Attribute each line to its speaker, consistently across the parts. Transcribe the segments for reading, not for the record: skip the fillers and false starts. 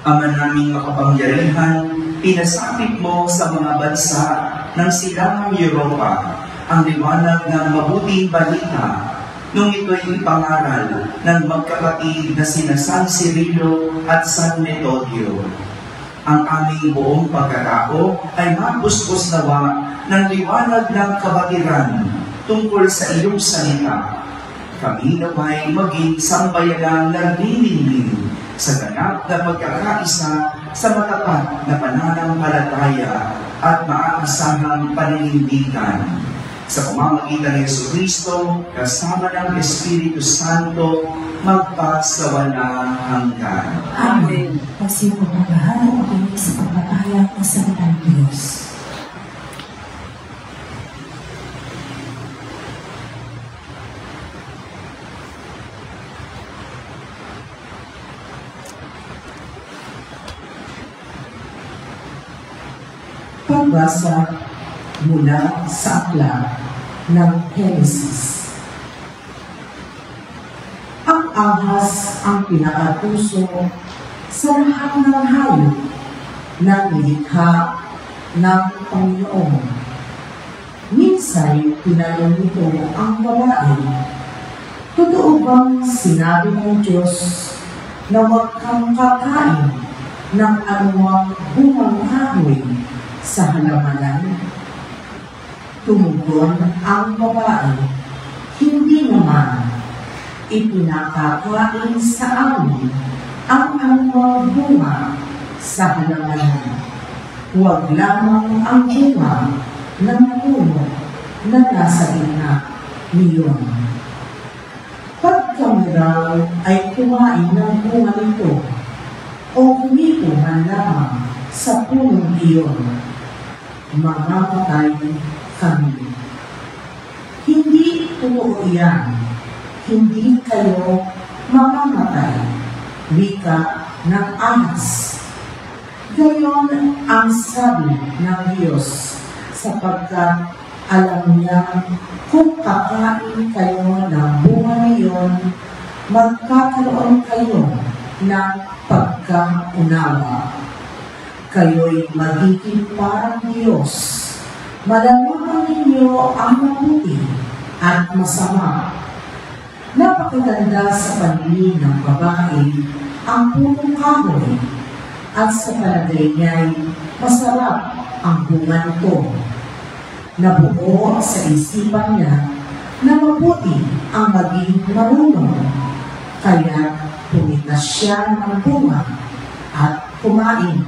Speaker 1: Ama naming makapangyarihan, pinasapit mo sa mga bansa ng silangang Europa ang liwanag ng mabuting balita nung ito'y ipangaral ng magkapatid na sina San Cirilo at San Metodio. Ang aming buong pagkatao ay mapuspos nawa ng liwanag ng kabatiran tungkol sa iyong salita. Kami naway maging sambayanang nagniningning sa ganap na pagkakaisa sa matapat na pananampalataya at maaasahang paninindigan. Sa pamamagitan ng Jesucristo, kasama ng Espiritu Santo, magpasawalang hanggan.
Speaker 2: Amen. Pagsipagmagahan ang kami sa pagpapahayag ng salitang Diyos. Pagbasa mula sa aklat ng Genesis. Ang ahas ang pinakatuso sa lahat ng hayop na nilikha ng Panginoon. Minsan, tinanong nito ang babae, totoo bang sinabi ng Diyos na huwag kang kakain ng anumang bungang kahoy sa halamanan? Tumugon ang babae, hindi naman. Ipinakakain sa amin ang anumang bunga sa halamanan. Huwag lamang ang bunga ng puno na nasa gitna niyon. Pag kami raw ay kumain ng bunga nito o humipo man lamang sa punong iyon, mamamatay kami. Hindi totoo yan. Hindi kayo mamamatay. Wika ng ahas. Gayon ang sabi ng Diyos, sapagkat alam niya kung kakain kayo ng bunga niyon, magkakaroon kayo ng pagkaunawa. Kayo'y magiging parang Diyos. Malalaman ninyo ang mabuti at masama. Napakaganda sa paningin ng babae ang punong kahoy at sa palagay niya'y masarap ang bunga nito. Nabuo sa isipan niya na mabuti ang maging marunong, kaya pumitas siya ng bunga at kumain.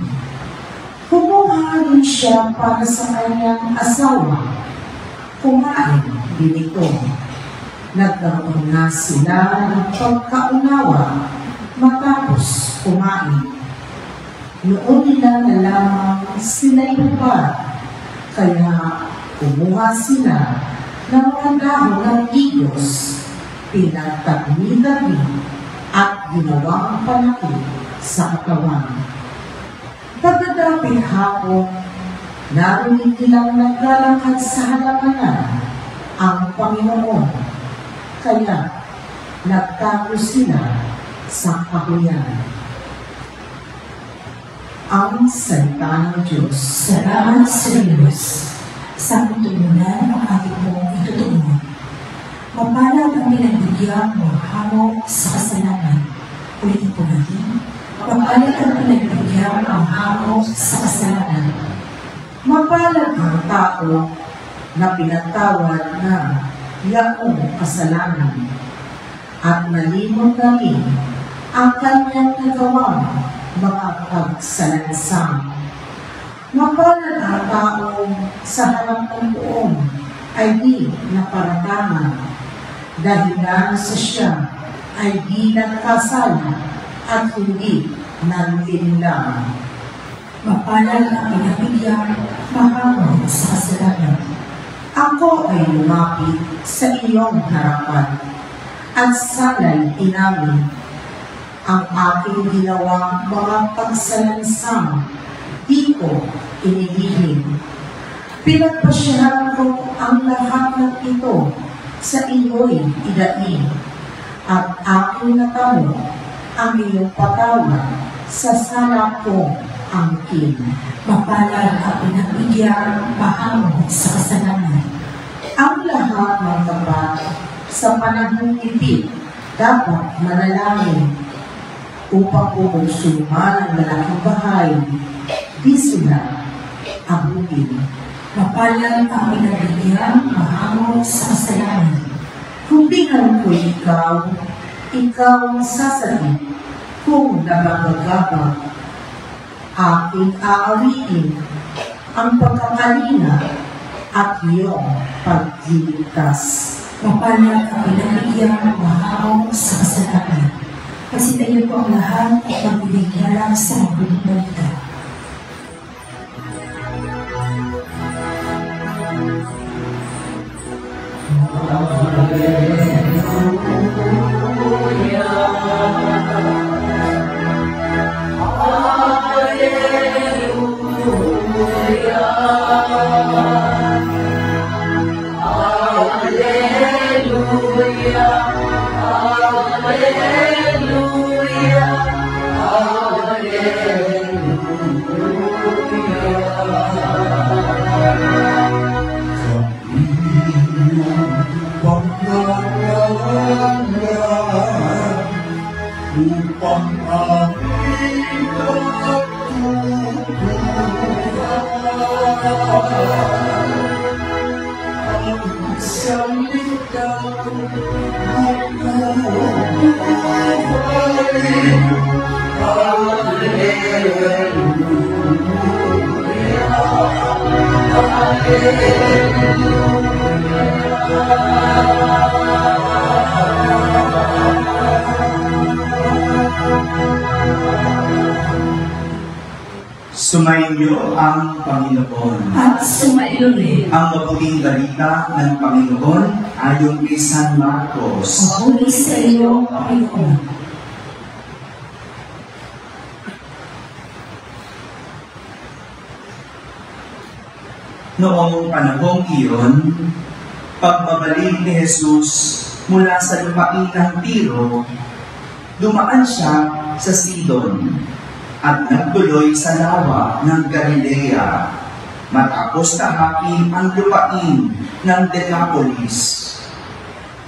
Speaker 2: Kumuha rin siya para sa kanyang asawa. Kumain din ito. Nagkaroon na sila ng pagkaunawa matapos kumain. Noon nila nalamang sila'y hubad, kaya kumuha sila ng mga dahon ng igos, pinagtagmi-tagmi at ginawang palaki sa katawan. Pagdadaping hapon, narinig nilang naglalakad sa halamanan ang Panginoon, kaya nagtago sila sa kahuyan. Ang salita ng Diyos.
Speaker 3: Salamat sa Diyos sa pagtulunan ng ating pong itutuon. Mapalad ang pinagbigyan mo hamon sa kasalanan. Ulitin po natin. Mapalad ang pinagbigyan ang hamon sa kasalanan.
Speaker 2: Mapalad ang tao na pinatawad na yaong kasalanan at nalimot na rin ang kanyang nagawang mga pagsalansang. Mapalad ang tao sa harap ng poon ay di naparatangan dahil sa siya ay di nagkasala at hindi nanlinlang.
Speaker 3: Mapalad ang pinagbigyan mahamon sa kasalanan.
Speaker 2: Ako ay lumapit sa iyong harapan at sana'y inamin ang aking ginawang mga pagsalansang di ko inilihim. Pinagpasyahan ko ang lahat ng ito sa iyo'y idaig at aking natamo ang iyong patawad sa sala ko angkin.
Speaker 3: Mapalad ang pinagbigyan pahango sa kasalanan.
Speaker 2: Ang lahat ng tapat sa panahong iti dapat manalangin upang pumugsulman ang malaking bahay, di sila abutin.
Speaker 3: Mapalad ang pinagbigyan pahango sa kasalanan.
Speaker 2: Kung bingan ko ikaw ang sasagot. Kung nabagagabag, aking aawiin ang pagkakalina at iyong pagdiligtas.
Speaker 3: Mapalad ang pinagbigyan pahango sa kasalanan. Pasitayin po ang lahat at magbibigyan lang sa mabuting balita.
Speaker 1: Sumainyo ang Panginoon.
Speaker 3: At sumayo rin.
Speaker 1: Ang mabuting balita ng Panginoon ayon kay San Marcos.
Speaker 3: Mabuli sa iyo, Panginoon.
Speaker 1: Noong panahong iyon, pagbabalik ni Jesus mula sa lupain ng Tiro, dumaan siya sa Sidon at nagtuloy sa lawa ng Galilea matapos tahakin ang lupain ng Decapolis.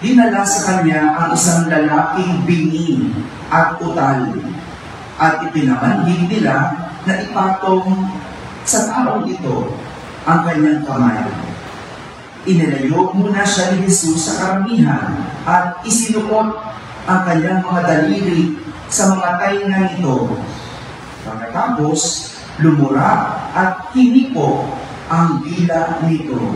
Speaker 1: Dinala sa kanya ang isang lalaking bingi at utal at ipinamanhig nila na ipatong sa taong ito ang kanyang kamay. Inilayo muna siya ni Jesus sa karamihan at isinukot ang kanyang mga daliri sa mga tainga nito. Pagkatapos, lumura at hinipo ang dila nito.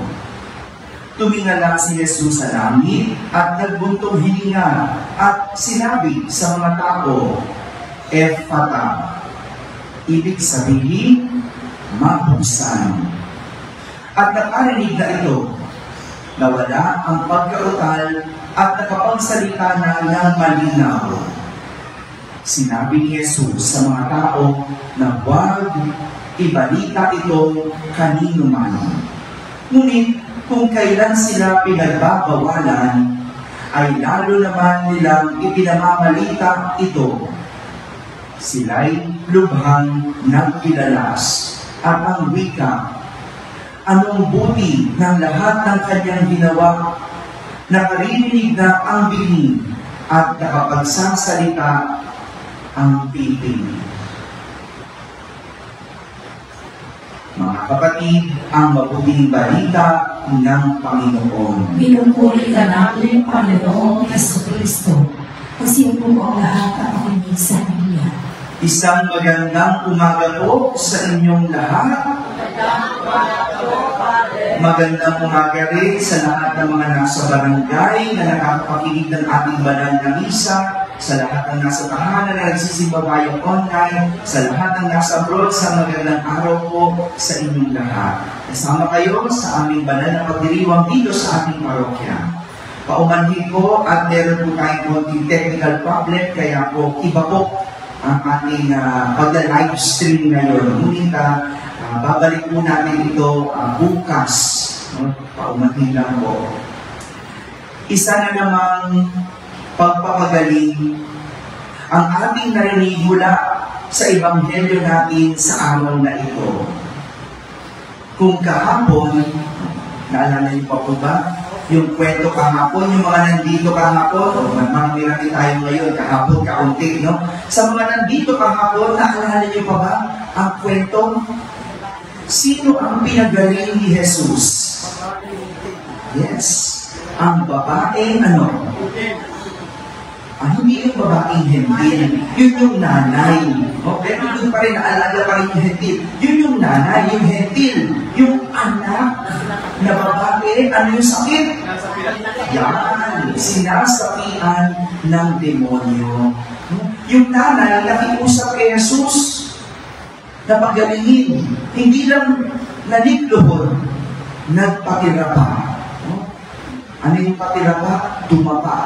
Speaker 1: Tumingala si Jesus sa langit at nagbuntong hininga at sinabi sa mga tao, Ephata, ibig sabihin, mabuksan. At nakarinig na ito, nawala ang pagkautal at nakapagsalita na ng malinaw. Sinabi ni Jesus sa mga tao na huwag ibalita ito kanino man. Ngunit kung kailan sila pinagbabawalan, ay lalo naman nilang ipinamamalita ito. Sila'y lubhang nagkilalas at ang wika, anong buti ng lahat ng kanyang ginawa, nakarinig na ang bini at nakapagsasalita ang titing. Mga kapatid, ang mabuting balita ng Panginoon.
Speaker 3: Pinupuri ka namin, Panginoong Jesucristo, kasi po ang lahat ang makinig sa Kanya.
Speaker 1: Isang magandang umaga po sa inyong lahat. Magandang umaga rin sa lahat ng mga nasa barangay na nakakapakinig ng ating banal na misa, sa lahat ng nasa tahanan na nagsisimba tayo online, sa lahat ng nasa abroad, sa magandang araw po sa inyong lahat. Kasama kayo sa aming banal na pagdiriwang dito sa ating parokya. Paumanhin po at meron po tayong konting technical problem, kaya po iba po ang ating pagda-live stream ngayon. Ngunit babalik po natin ito bukas. Paumanhin lang po. Isa na namang pagpapagaling ang ating narinig mula sa ebanghelyo natin sa araw na ito. Kung kahapon, naalala niyo pa po ba? Yung kwento kahapon, yung mga nandito kahapon, marami tayo ngayon, kahapon, kaunti, no? Sa mga nandito kahapon, naalala niyo pa ba ang kwento? Sino ang pinagaling ni Jesus? Yes. Ang babae, hindi yung babaeng hentil. Yun yung nanay. Pero doon pa rin, naalaga pa rin yung hentil. Yun yung nanay, yung hentil. Yung anak na babae, ano yung sakit? Yan, sinasapian ng demonyo. Yung nanay, nakiusap kay Jesus na pagalingin. Hindi lang nanikluhod, nagpatira pa. Ano yung patira pa? Dumapa.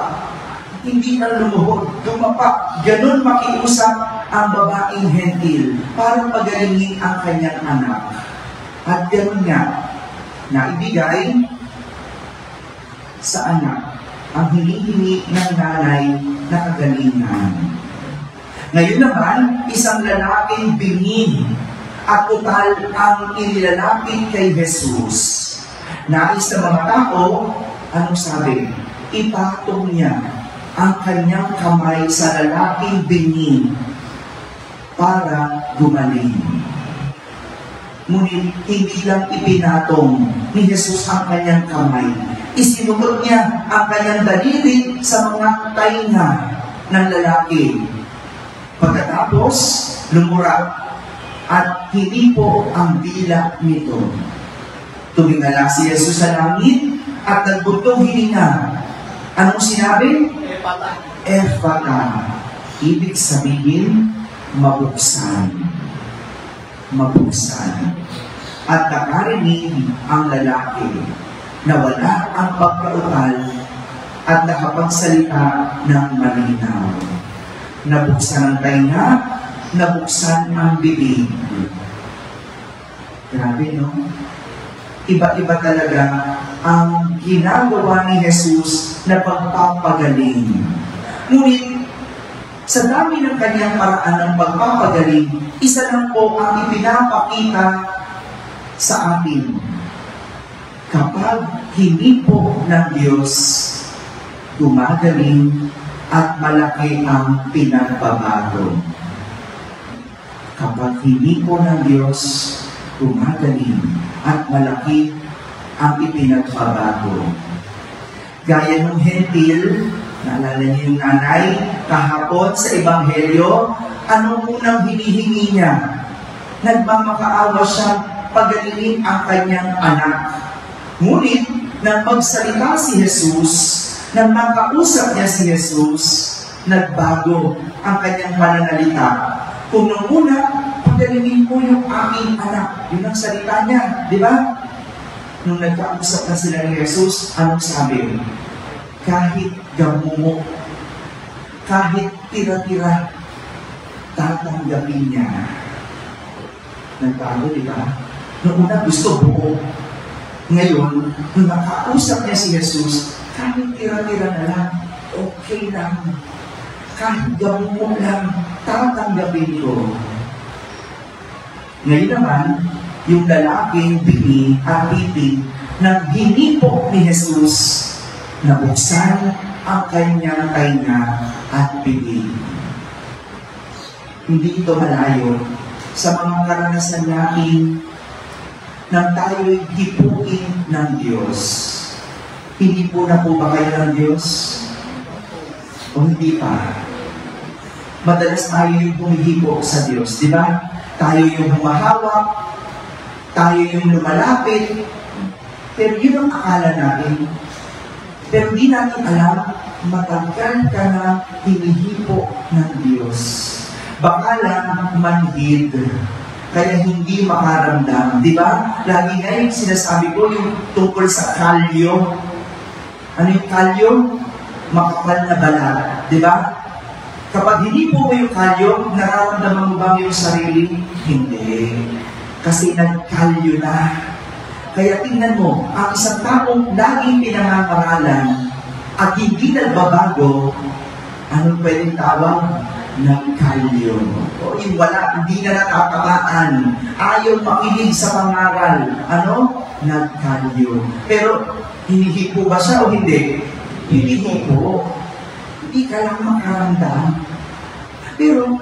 Speaker 1: Hindi na lumuhod, dumapa. Ganon makiusap ang babaeng hentil para pagalingin ang kanyang anak. At ganon nga, naibigay sa anak ang hinihingi ng nanay na kagalingan. Ngayon naman, isang lalaking bingin at total ang inilalapit kay Jesus. Nais ng mga tao, anong sabi? Ipatong niya ang kanyang kamay sa lalaking bingin para gumaling. Ngunit hindi lang ipinatong ni Jesus ang kanyang kamay. Isinukot niya ang kanyang daliri sa mga tainga ng lalaki. Pagkatapos, lumura at hindi po ang dila nito. Tumingala si Jesus sa langit at nagbutong hininga. Anong sinabi? Ephata. Ibig sabihin, mabuksan. Mabuksan. At nakarinig ang lalaki na wala ang pagkautal at nakapagsalita ng malinaw. Nabuksan ang tainga, nabuksan ang bibig. Grabe, no? Iba-iba talaga ang ginagawa ni Jesus na pagpapagaling. Ngunit, sa dami ng kanyang paraan ng pagpapagaling, isa lang po ang ipinapakita sa atin. Kapag hindi po ng Diyos gumagaling at malaki ang pinagbabago. Kapag hindi po ng Diyos gumagaling at malaki ang ipinagbabago. Gaya ng hentil, naalala niyo yung nanay, kahapon sa ebanghelyo, anong unang hinihingi niya? Nagmamakaawa siya pagalingin ang kanyang anak. Ngunit, nang magsalita si Jesus, nang makausap niya si Jesus, nagbago ang kanyang pananalita. Kung nung una, pagalingin ko yung aking anak. Yun ang salita niya, di ba? Nung nagkausap na sila ni Jesus, anong sabi? Kahit gamumo, kahit tira-tira, tatanggapin niya. Nagbago, di ba? Nung una gusto buo. Ngayon, nung nakausap niya si Jesus, kahit tira-tira na lang, okay lang. Kahit gamumo lang, tatanggapin ko. Ngayon naman, yung lalaking bini at titig na hinipo ni Jesus, nabuksan ang kanyang tainga at bibig. Hindi ito malayo sa mga karanasan natin nang tayo'y hipuin ng Diyos. Hindi po na po ba kayo ng Diyos? O hindi pa? Madalas tayo yung humihipo sa Diyos, di ba? Tayo yung humahawak, tayo yung lumalapit, pero yun ang akala natin. Pero di natin alam, matagal ka na hinihipo ng Diyos. Baka lang manhid, kaya hindi makaramdam. Di ba? Lagi nga yung sinasabi ko, yung tungkol sa kalyo. Ano yung kalyo? Makapal na balat. Di ba? Kapag hindi po mo yung kalyo, nararamdaman mo ba yung sarili? Hindi. Kasi nagkalyo na. Kaya tingnan mo, ang isang taong laging pinangangaralan at hindi nagbabago, anong pwedeng tawag? nagkalyo. O yung wala, hindi na natatamaan. Ayaw makinig sa pangaral. Ano? Nagkalyo. Pero, hinihipo ba siya o hindi? Hinihipo. Hindi ka lang makaramdam. Pero,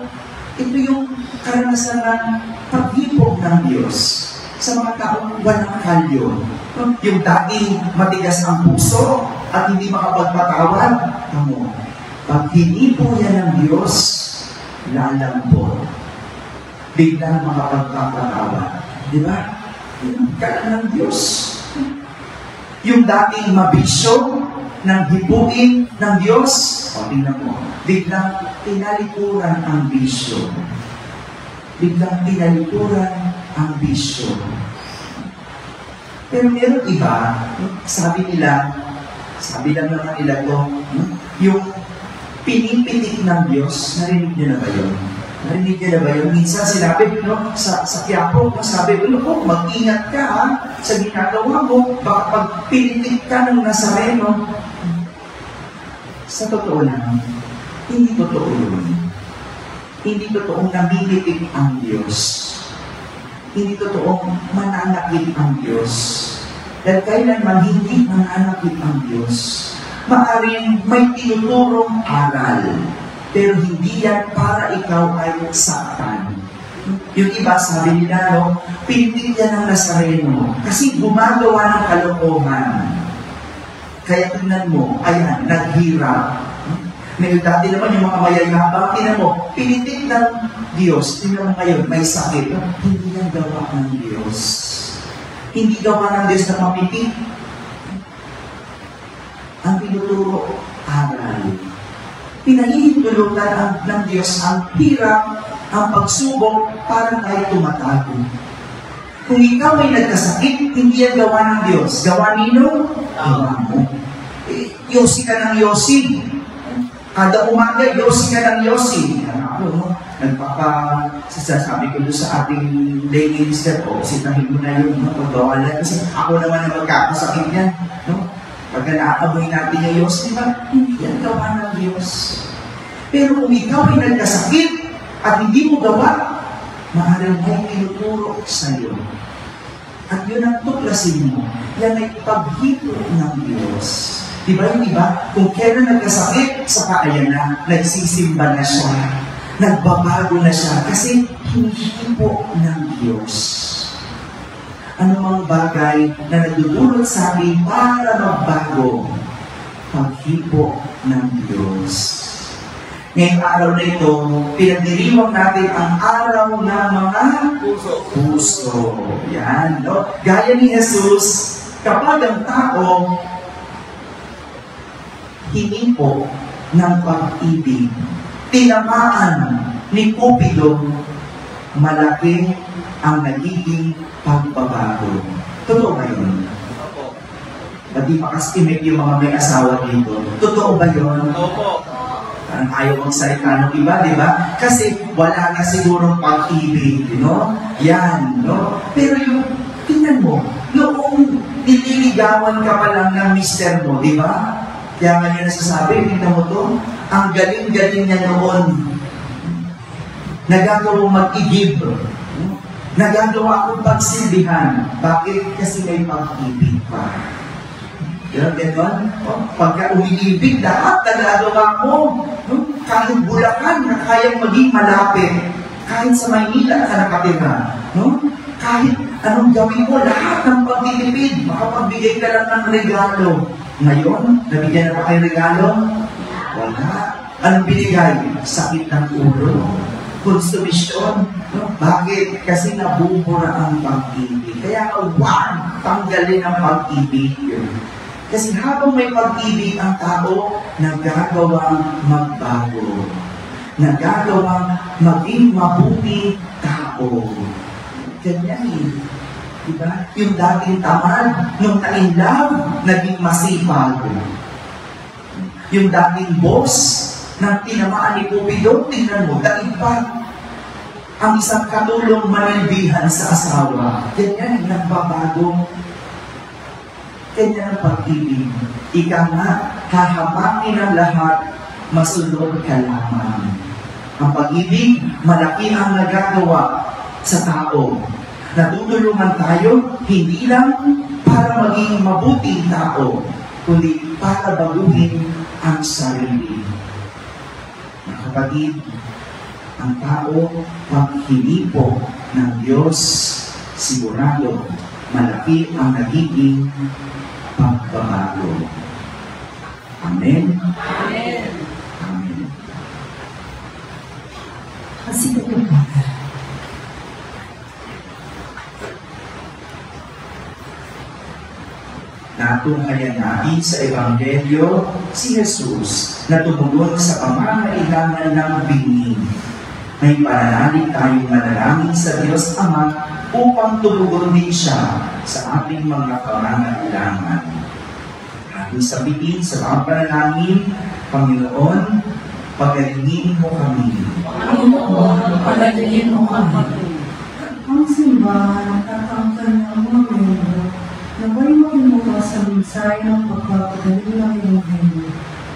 Speaker 1: ito yung karanasan ng paghipog ng Diyos sa mga taong walang kalyo. Yung dating matigas ang puso at hindi makapagpatawad, pag hinipo yan ng Diyos, lalambot. Biglang makapagpapatawad. Di ba? Yung kailan ng Diyos. Yung dating mabisyo ng hipuin ng Diyos, o tingnan mo, biglang tinalikuran ang bisyo. Biglang tinalikuran ang bisyo. Pero meron iba, sabi lang naman nila to, yung pinipitik ng Diyos, narinig niyo na ba yun? Narinig niyo na ba yun? Minsan sinabi, sa Quiapo, sabi, mag-ingat ka sa ginagawa mo, baka pag pinitik ka ng Nazareno. Sa totoo lang, hindi totoo yun. Hindi totoong namimitik ang Diyos. Hindi totoong mananakit ang Diyos. Dahil kailanman hindi mananakit ang Diyos. Maaring may tinuturong aral, pero hindi yan para ikaw ay saktan. Yung iba, sabi nila, pinitik yan ng Nazareno kasi gumagawa ng kalokohan. Kaya tingnan mo, ayan, naghirap. May dati naman yung mga mayayabang, tingnan mo, pinitik ng Diyos, tingnan mo ngayon, may sakit. Hindi yan gawa ng Diyos. Hindi gawa ng Diyos na mapitik. Ang tinuturo, aral. Pinahihintulutan ng Diyos ang hirap, ang pagsubok, para tayo tumatago. Kung ikaw ay nagkasakit, hindi yan gawa ng Diyos. Gawa nino? Gawa mo. Yosi ka ng yosi. Kada umaga, yosi ka ng yosi. Sasabi ko doon sa ating lay minister ko, sitahin mo na yun, pagbawalan. Kasi ako naman na magkakasakit yan. Pagka naaamoy natin yung yosi, diba? Hindi yan gawa ng Diyos. Pero kung ikaw ay nagkasakit at hindi mo gawa, maaaring may tinuturo sa iyo. At yun ang tuklasin mo. Yan ay paghito ng Diyos. Diba yung iba? Kung kailan nagkasakit, saka ayan na, nagsisimba na siya. Nagbabago na siya. Kasi hinihipo ng Diyos. Ano mang bagay na nagdudulot sa akin para magbago? Paghipo ng Diyos. Ngayong araw na ito, pinagdiriwang natin ang araw ng mga puso. Yan, no? Gaya ni Jesus, kapag ang tao hinipo ng pag-ibig, tinamaan ni Cupido, malaki ang nagiging pagbabago. Totoo ba yun? Ba't di makastimate yung mga may asawa dito? Totoo ba yun? Opo. Ayaw magsalita ng iba, di ba? Kasi wala na sigurong pag-ibig, no? Yan, no? Pero yung, tingnan mo, noong nililigawan ka pa lang ng mister mo, di ba? Kaya nga niya nasasabi, tingnan mo to, ang galing-galing niya noon. Nagagawang mag-igib. Nagagawa akong pagsilbihan. Bakit? Kasi may pag-ibig pa. Yan, gano'n. Pagka umiibig, lahat nagagawa mo. Kahit Bulacan na kayang maging malapit. Kahit sa Maynila ka nakatira. Kahit anong gawin mo, lahat ng pagtitipid, makapagbigay ka lang ng regalo. Ngayon, nabigyan na ba kayo regalo? Wala. Anong binigay? Sakit ng ulo. Konsumisyon. Bakit? Kasi nabubura ang pag-ibig. Kaya huwag tanggalin ang pag-ibig. Kasi habang may pag-ibig ang tao, nagagawang magbago. Nagagawang maging mabuti tao. Ganyan eh. Diba? Yung dating tamad, nung na-inlove, naging masipag. Yung dating boss, nang tinamaan ni Cupido, tingnan mo, daigpag. Ang isang katulong manilbihan sa asawa. Ganyan, nagbabago. Ganyan ang pag-ibig. Ika nga, hahapakin ang lahat, masunod ka lamang. Ang pag-ibig, malaki ang nagagawa sa tao. Natutulungan tayo, hindi lang para maging mabuting tao, kundi para baguhin ang sarili. Mga kapatid, ang tao, pag hinipo ng Diyos, sigurado, malaki ang nagiging pagbabago. Amen?
Speaker 3: Amen.
Speaker 1: Amen.
Speaker 3: Kasi pagbabago.
Speaker 1: Natunghayan natin sa Ebanghelyo si Jesus na tumugon sa pangangailangan ng binhi. May pananalig tayong manalangin sa Diyos Ama upang tumugon din siya sa ating mga pangangailangan. Ating sabihin sa mga panalangin, Panginoon, pagalingin mo kami.
Speaker 3: Panginoon, pagalingin mo kami.
Speaker 2: Ang simbahan at ang kanyang mga miyembro, naway makinuha sa minsay ng pagpapagaling ng Ebanghelyo.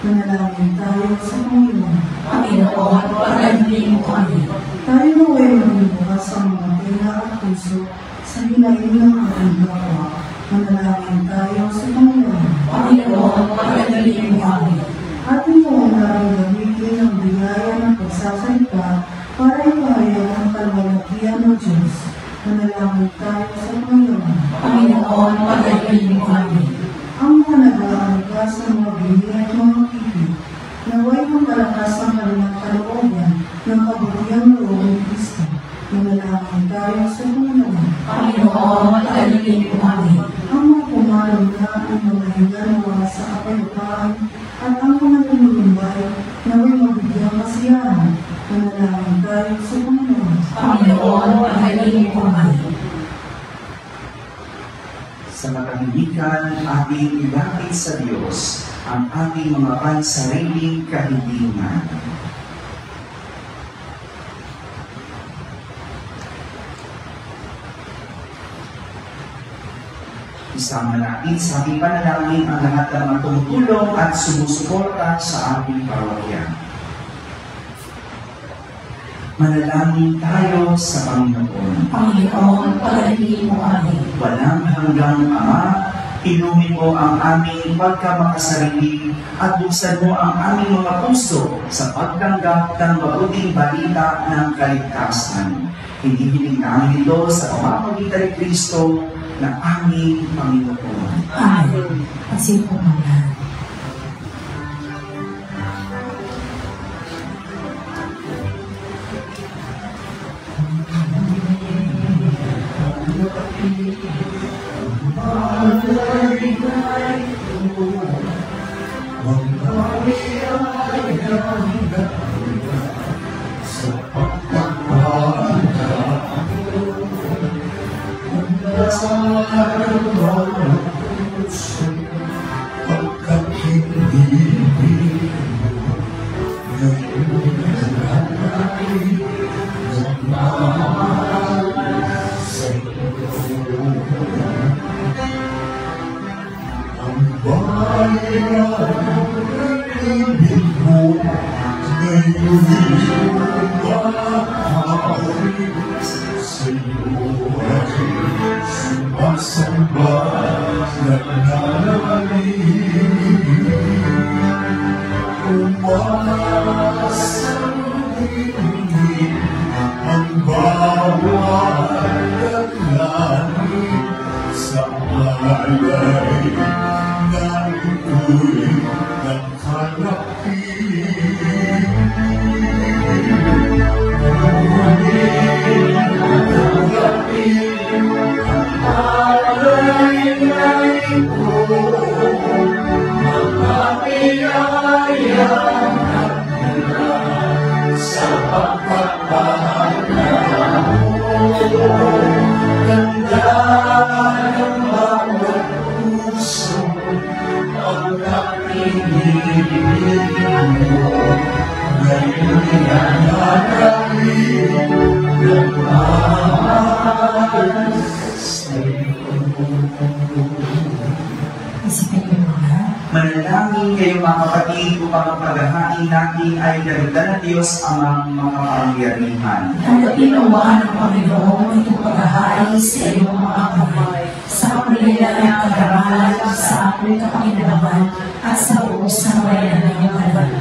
Speaker 2: Manalangin tayo sa Panginoon.
Speaker 3: Panginoon, pagalingin mo kami.
Speaker 2: Tayo naway makinuha sa mga pena at puso sa hinaing ng ating kapwa. Manalangin tayo sa Panginoon.
Speaker 3: Panginoon, pagalingin mo kami.
Speaker 2: Ating mga naring gamitin ang biyaya ng pagsasalita para ipahayag ang kalwalhatian ng Diyos. Manalangin tayo sa Panginoon.
Speaker 3: Panginoon, pagalingin mo kami.
Speaker 2: Ang mga nag-aalaga sa mga bini at mga kipid, naway magpalakas ang kanilang kalooban ng kabutihan loob ni Kristo. Manalangin tayo sa Panginoon.
Speaker 3: Panginoon, pagalingin mo kami.
Speaker 2: Ang mga pumalang na ang mga hinganawa sa kapayapaan at ang mga lumulumbay, naway mabigyang kasiyahan. Manalangin tayo sa Panginoon.
Speaker 3: Panginoon, pagalingin mo kami.
Speaker 1: Sa matahimikan, ating ilapit sa Diyos ang ating mga pansariling kahilingan. Isama natin sa ating panalangin ang lahat ng mga tumutulong at sumusuporta sa ating parokya. Manalangin tayo sa Panginoon.
Speaker 3: Panginoon, pagalingin mo kami.
Speaker 1: Walang hanggang Ama, inumin mo ang aming pagkamakasarili at buksan mo ang aming mga puso sa pagtanggap ng mabuting balita ng kaligtasan. Hinihiling namin ito sa pamamagitan ni Kristo na aming Panginoon.
Speaker 3: Amen. Kasi po mga.
Speaker 1: Manalangin kayo mga kapatid upang ang paghahain natin ay darigdan ng Diyos amang makapangyarihan.
Speaker 3: Tanggapin ang waan ng Panginoon itong paghahain sa iyong mga kamay, sa kapaligiran ng kagaralan, sa aking kapakinabangan, at sa buong sambayan ng iyong halal.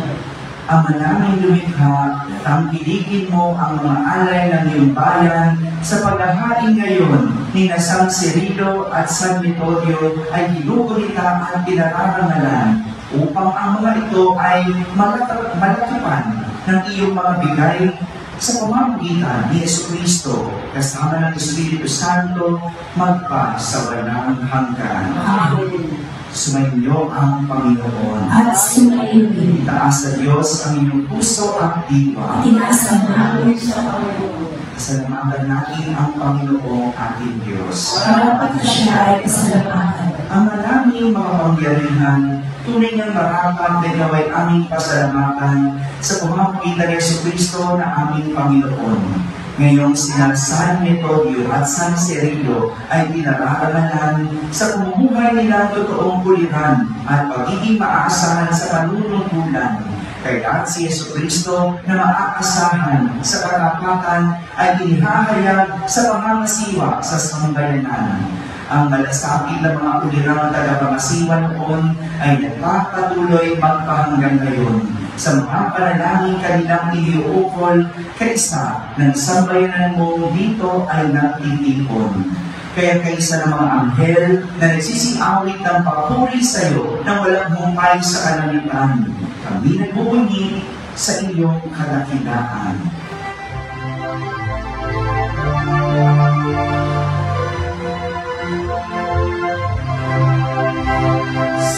Speaker 1: Ama namin lumikha, tangkilikin mo ang mga alay ng iyong bayan sa paghahain ngayon ni na San Cirilo at San Metodio ay ginugunita at pinararangalan upang ang mga ito ay malatapan ng iyong mga bigay sa pamamagitan ni Jesucristo kasama ng Espiritu Santo magpa sa walang hanggan.
Speaker 3: Amen.
Speaker 1: Sumainyo ang Panginoon.
Speaker 3: At sumayin din.
Speaker 1: Itaas sa Diyos ang inyong puso at diwa.
Speaker 3: Tinasam namin sa Panginoon.
Speaker 1: Salamatan natin ang Panginoong ating Diyos.
Speaker 3: Dapat na siya ay pasalamatan.
Speaker 1: Ang maraming mga pangyarihan, tunay niyang marapat na gaway aming pasalamatan sa pamamagitan ni Jesucristo na aming Panginoon. Ngayong sina San Metodio at San Cirilo ay pinararalan sa pamumuhay nilang totoong kuliran at pagiging maaasahan sa panunungkulan. Kaya si Jesucristo na maaasahan sa karapatan ay inihahayag sa pangangasiwa sa sambayanan. Ang malasakit ng mga ulirang tagapangasiwa noon ay nagpapatuloy magpahanggang ngayon sa mga panalangin kanilang iniuukol kaysa ng sambayanan mo dito ay nagtitipon. Kaya kaysa ng mga anghel na nagsisiawit ng papuri sa iyo nang walang humpay sa kalangitan, kami nagbubunyi sa iyong kadakilaan.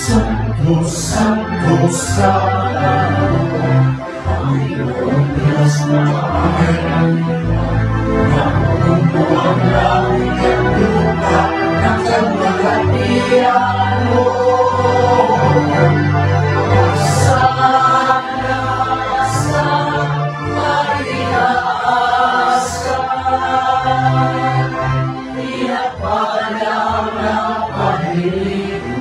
Speaker 4: Santo, Santo, Santo, Panginoon Diyos na Panginoon, namundo ang langit at lupa ng kaluwalhatian mo. Sana sa pag-ias ka, pinapalang ng Panginoon.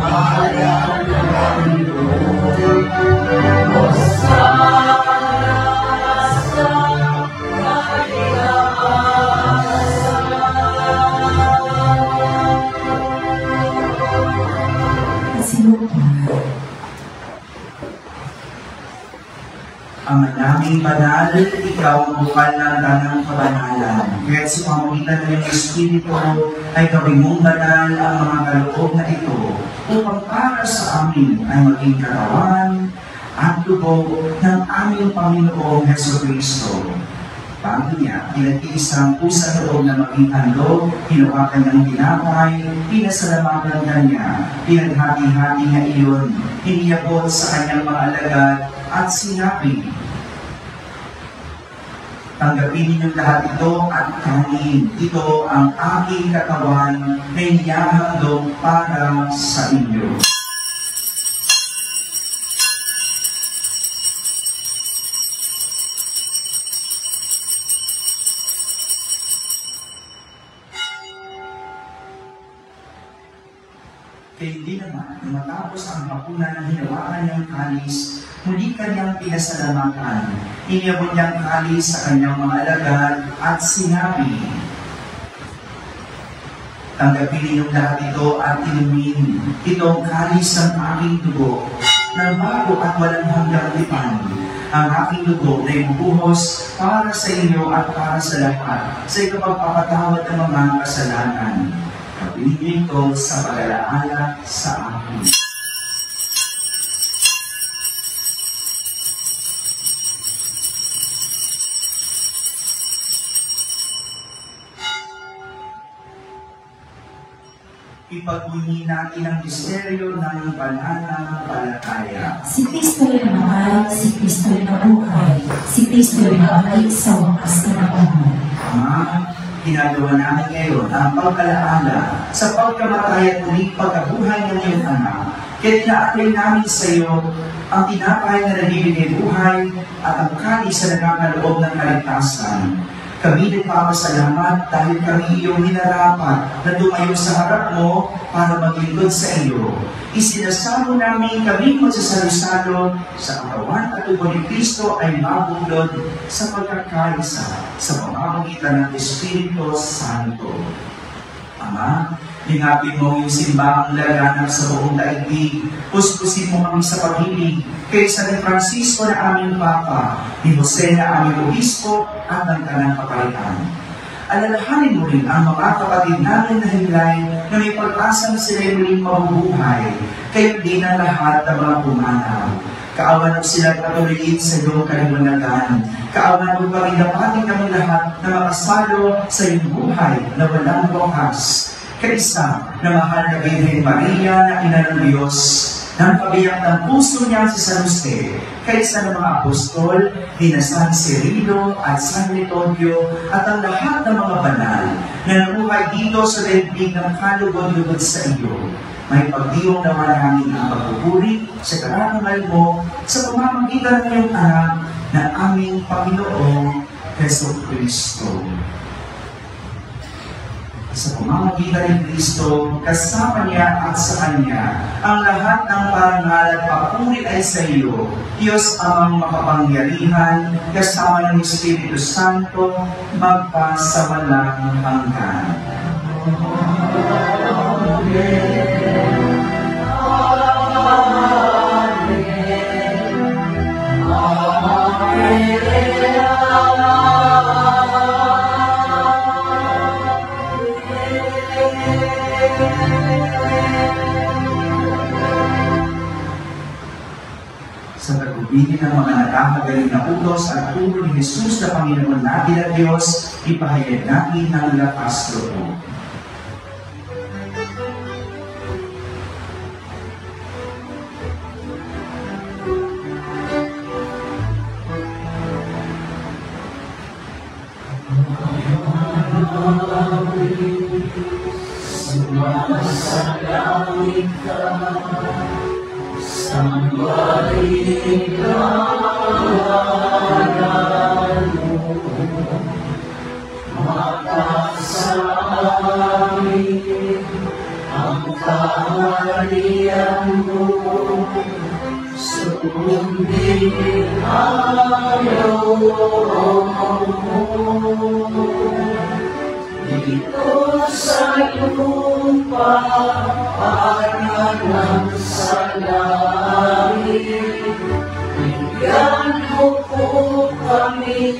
Speaker 4: Bayan ng Lord, Hosanna sa
Speaker 1: Ama naming banal, ikaw ang bukal ng tanang kabanalan. Kaya't sa pamamagitan ng iyong Espiritu ay gawin mong banal ang mga kaloob na ito upang para sa amin ay maging katawan at dugo ng aming Panginoong Jesucristo. Bago niya, pinag-iisang pusa loob na maging handog, hinawakan ng tinapay, pinasalamatan kanya, pinaghati-hati niya iyon, iniyabot sa kanyang mga alagad at sinabi, tanggapin ninyong lahat ito at kanin. Ito ang aking katawan na inihahandog para sa inyo. Kaya hindi naman, matapos ang hapunan ng hinawakan niyang kalis, muli kanyang pinasalamatan. Iniyabot niyang kalis sa kanyang mga alagad at sinabi, tanggapin ninyong lahat ito at inumin. Ito ang kalis ng aking dugo, na bago at walang hanggang tipan. Ang aking dugo na ibubuhos para sa inyo at para sa lahat, sa ikapagpapatawad ng mga kasalanan. Kapilin ito sa pag-alaala sa akin. Ipagbunyi natin ang misteryo ng pananampalataya.
Speaker 3: Si Kristo ay namatay, si Kristo ay nabuhay, si Kristo ay nagbalik sa wakas na panahon.
Speaker 1: Ama, ginagawa namin ngayon ang pagkalaala sa pagkamatay at muling pagkabuhay ng iyong anak. Kaya tinaaklay namin sa iyo ang tinapay na nagbibigay buhay at ang kalis na nakakaloob ng kaligtasan. Kami nagpapasalamat dahil kami iyong hinarapan na tumayo sa harap mo para maglingkod sa iyo. Isinasamo namin kami magsasalo-salo sa katawan at tubo ni Kristo ay mabulod sa pagkakaisa sa pamamagitan ng Espiritu Santo. Ama, lingapin mo yung simbahang laganap sa buong daigdig. Puspusin mo kami sa pag-ibig kay San Francisco na aming Papa, ni Jose na aming Obispo at ng Kanang Kapalitan. Alalahanin mo rin ang mga kapatid namin na hilay na may pag-asang sila'y muling mabubuhay, kayo din ang lahat ng mga pumanaw. Kaawan mo sila patuloyin sa iyong kaliwanagan. Kaawan mo pa rin dapatin kami lahat na makasalo sa iyong buhay na walang wakas. Kaisa na mahal na Birhen Maria na Ina ng Diyos, nang pabiyak ng puso niya si San Jose, kaisa ng mga apostol, ni na San Cirilo at San Metodio at ang lahat ng mga banal na namuhay dito sa daigdig ng kalugod-lugod sa iyo. May pagdiwang na maraming ang pagpupuri sa karangal mo sa pamamagitan ng iyong anak na aming Panginoong Jesucristo. Sa pamamagitan ni Kristo, kasama niya at sa Kanya, ang lahat ng parangal at papuri ay sa iyo, Diyos amang makapangyarihan, kasama ng Espiritu Santo, magpasawalang hanggan. Amen. Sa tagubilin ng mga nakakagaling na utos at turo ni Jesus na Panginoon natin at Diyos, ipahayag natin ng lakas loob.
Speaker 4: Sumasalangit ka, sambahin kahanan mo, makasamin ang kaharian mo, sundin ayaw mo. Dito sa lupa, parang ng salamin, bigyan mo po kami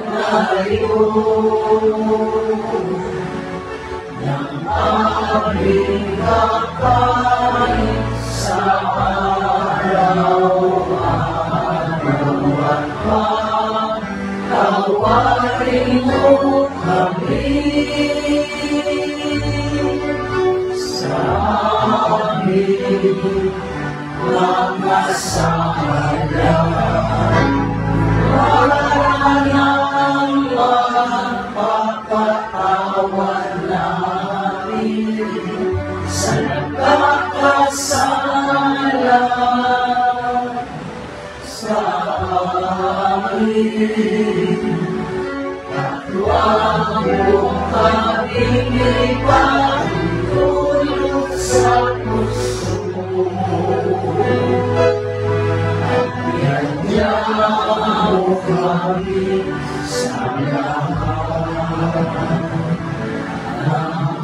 Speaker 4: ngayon ng aming kakain sa araw-araw at pagkawarin mo kami sa aming mga samalan. Para ng magpapatawan namin sa nagkakasala sa amin. At huwag mo kaming ipagtulog sa puso mo. At mo kami sa lahat ng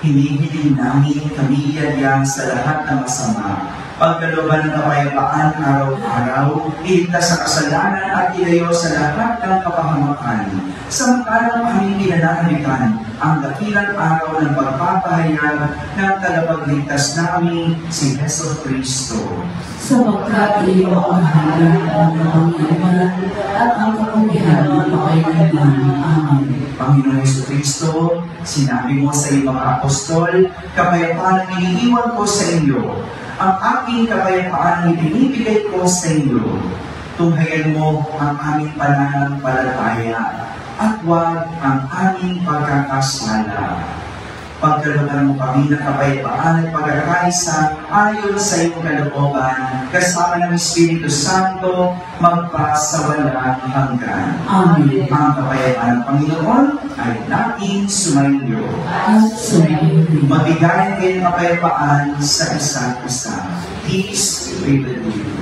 Speaker 1: hinihiling namin kami iyan sa lahat ng masama, pagkalooban ng kapayapaan araw-araw, iligtas sa kasalanan at ilayo sa lahat ng kapahamakan. Samantalang kami pinananalikan ang dakilang araw ng pagpapahayag ng tagapagligtas namin, si Jesucristo.
Speaker 2: Sapagkat iyo ang halaga ng kapangyarihan at ang kapangyarihan ng pakailanman. Amen.
Speaker 1: Panginoon Jesucristo, sinabi mo sa iyong mga apostol, kapayapaan ang iniiwan ko sa inyo. Ang aking kapayapaan ang ibinibigay ko sa inyo. Tunghayan mo ang aming pananampalataya at huwag ang aming pagkakasala. Pagkalooban mo kami ng kapayapaan at pagkakaisa ayon sa iyong kalooban, kasama ng Espiritu Santo, magpasawalang hanggan.
Speaker 2: Amen.
Speaker 1: Ang kapayapaan ng Panginoon ay laging sumainyo.
Speaker 2: At sumayin.
Speaker 1: Mabigayan kayo ng kapayapaan sa isa't isa. Peace be with you.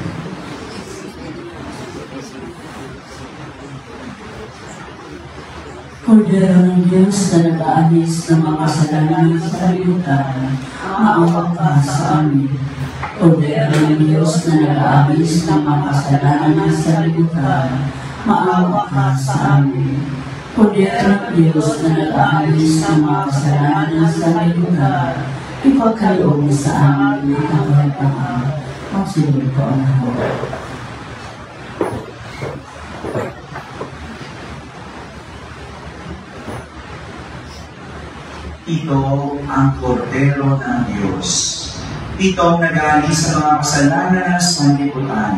Speaker 2: Kordero ng Diyos na nag-aalis ng mga kasalanan sa kalibutan, maawa ka sa amin. Kordero ng Diyos na nag-aalis ng mga kasalanan sa kalibutan, maawa ka sa amin. Kordero ng Diyos na nag-aalis ng mga kasalanan sa kalibutan, ipagkaloob sa amin ng kapayapaan. Magsunod ko ang lahat.
Speaker 1: Ito ang Kordero ng Diyos. Ito ang nag-aalis sa mga kasalanan ng sanlibutan.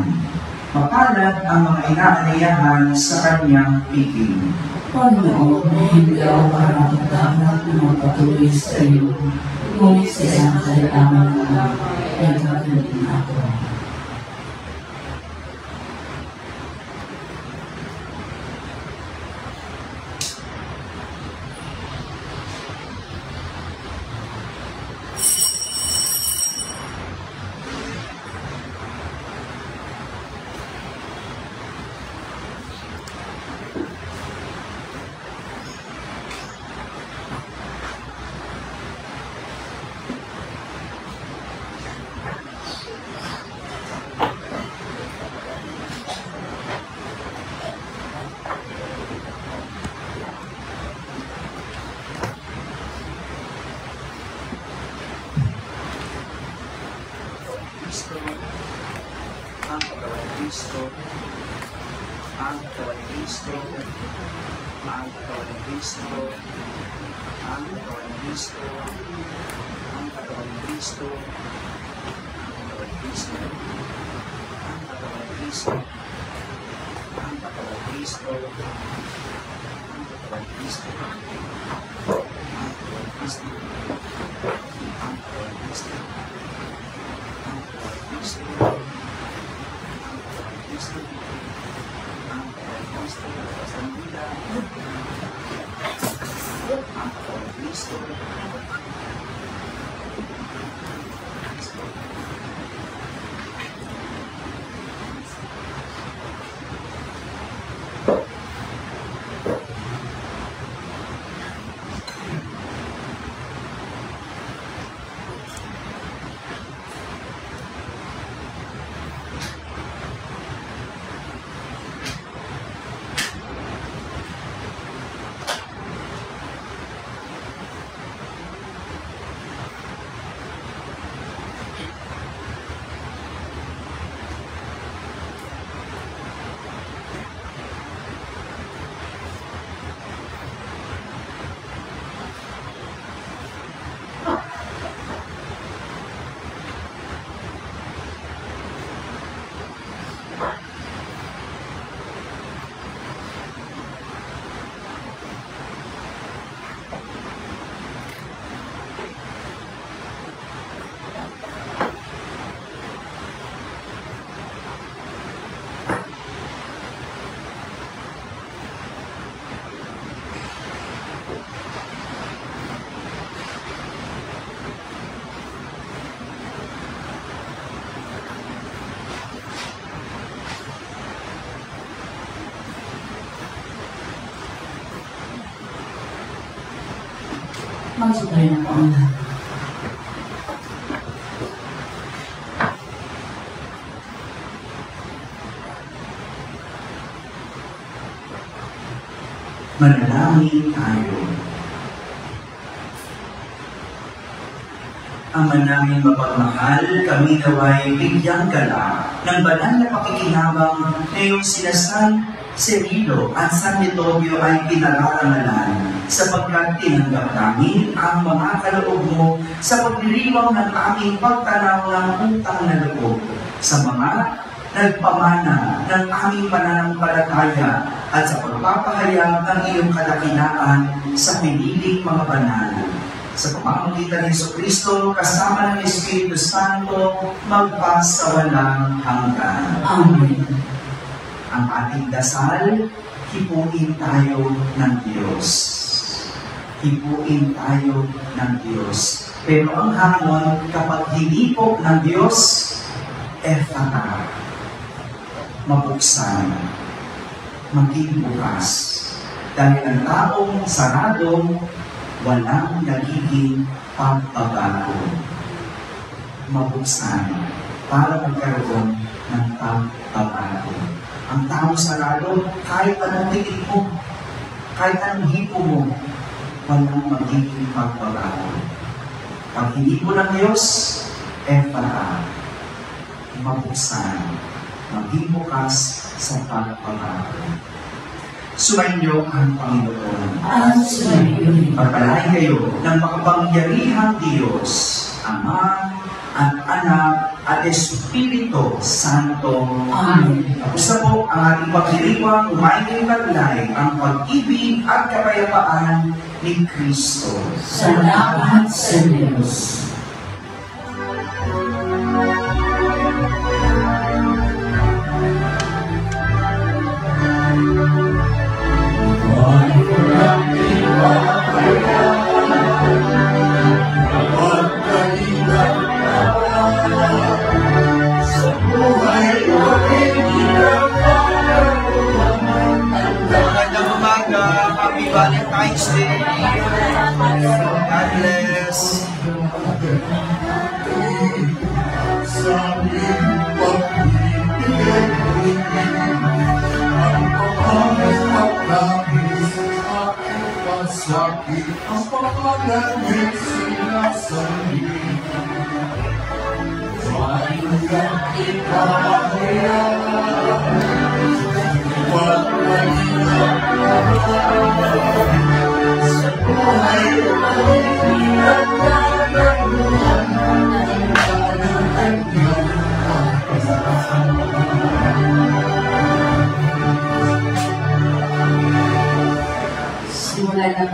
Speaker 1: Mapalad ang mga inaanayahan sa kanyang piling.
Speaker 2: Panginoon, hindi ako karapat-dapat na magpatuloy sa iyo. Ngunit sa isang salita mo naman, ay gagawin ako.
Speaker 1: Ang katawan ni Kristo, ang katawan ni Kristo, ang katawan ni Kristo, ang katawan ni Kristo, ang katawan ni Kristo, ang katawan ni Kristo, ang katawan ni Kristo, ang katawan ni Kristo, ang katawan ni Kristo, ang katawan ni Kristo, ang katawan ni Kristo. Magsugay na po ang lahat. Manalangin tayo. Ama namin mapagmahal, kami naway bigyang gala ng banal na pakikinabang na iyong sinasan Cirilo at San Metodio ay pinararangalan sapagkat tinanggap namin ang mga kaloob mo sa pagdiriwang ng aming pagtanaw ng utang na loob sa mga nagpamana ng aming pananampalataya at sa pagpapahayag ng iyong kadakilaan sa piniling mga banal. sa pamamagitan ni Jesucristo, kasama ng Espiritu Santo, magpasawalang hanggan.
Speaker 2: Amen.
Speaker 1: Ang ating dasal, hipuin tayo ng Diyos. Hipuin tayo ng Diyos. Pero ang hamon, kapag hinipok ng Diyos, ephata, mabuksan, maging bukas. Dahil ang taong sarado, walang nagiging pagbabago. Mabuksan para magkaroon ng pagbabago. Ang taong sarado, kahit anong tingin mo, kahit anong hipo mo, walang magiging pagbabago. Pag hindi mo ng Diyos, ephata, mabuksan, maging bukas sa pagbabago. Sumainyo ang Panginoon.
Speaker 2: At sumainyo.
Speaker 1: Pagpalain kayo ng makapangyarihang Diyos, Ama at Anak at Espiritu Santo.
Speaker 2: Amen.
Speaker 1: Tapos na po ang ating pagdiriwang, kumain kayong taglay ang pag-ibig at kapayapaan ni Kristo.
Speaker 2: Salamat sa Diyos.
Speaker 1: Magandang umaga, Happy Valentine's Day. God bless.
Speaker 4: Ang pagkalamig sinasabi, Mahinang ikahaya, Pagkalinang sa buhay ay pinagkakaguhan ng kanyang
Speaker 2: Simula na